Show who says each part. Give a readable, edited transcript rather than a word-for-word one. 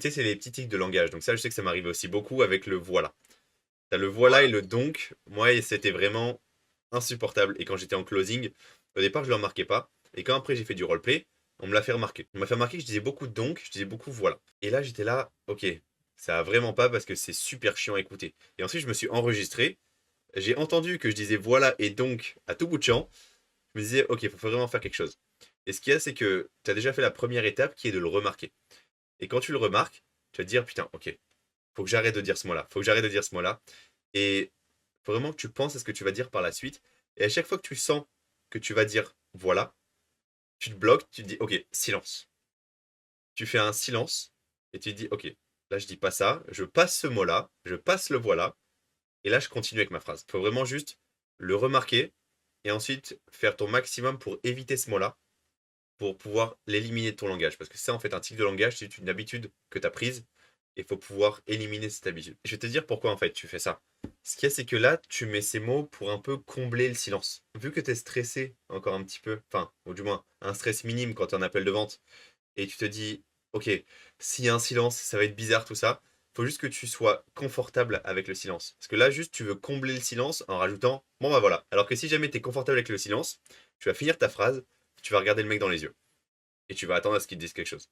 Speaker 1: Tu sais, c'est les petits tics de langage. Donc ça, je sais que ça m'arrivait aussi beaucoup avec le voilà. T'as le voilà et le donc. Moi, c'était vraiment insupportable. Et quand j'étais en closing, au départ, je le remarquais pas. Et quand après j'ai fait du roleplay, on me l'a fait remarquer. On m'a fait remarquer que je disais beaucoup donc, je disais beaucoup voilà. Et là, j'étais là, ok, ça a vraiment pas parce que c'est super chiant à écouter. Et ensuite, je me suis enregistré. J'ai entendu que je disais voilà et donc à tout bout de champ. Je me disais, ok, il faut vraiment faire quelque chose. Et ce qu'il y a, c'est que tu as déjà fait la première étape qui est de le remarquer. Et quand tu le remarques, tu vas te dire, putain, ok, faut que j'arrête de dire ce mot-là. Faut que j'arrête de dire ce mot-là. Et faut vraiment que tu penses à ce que tu vas dire par la suite. Et à chaque fois que tu sens que tu vas dire voilà, tu te bloques, tu te dis, ok, silence. Tu fais un silence et tu te dis, ok, là je dis pas ça, je passe ce mot-là, je passe le voilà, et là je continue avec ma phrase. Il faut vraiment juste le remarquer et ensuite faire ton maximum pour éviter ce mot-là, pour pouvoir l'éliminer de ton langage. Parce que c'est en fait un tic de langage, c'est une habitude que tu as prise et il faut pouvoir éliminer cette habitude. Je vais te dire pourquoi en fait tu fais ça. Ce qu'il y a, c'est que là, tu mets ces mots pour un peu combler le silence. Vu que tu es stressé encore un petit peu, enfin, ou du moins un stress minime quand tu es en appel de vente, et tu te dis, ok, s'il y a un silence, ça va être bizarre tout ça. Faut juste que tu sois confortable avec le silence. Parce que là, juste, tu veux combler le silence en rajoutant, bon bah voilà. Alors que si jamais tu es confortable avec le silence, tu vas finir ta phrase, tu vas regarder le mec dans les yeux. Et tu vas attendre à ce qu'il te dise quelque chose.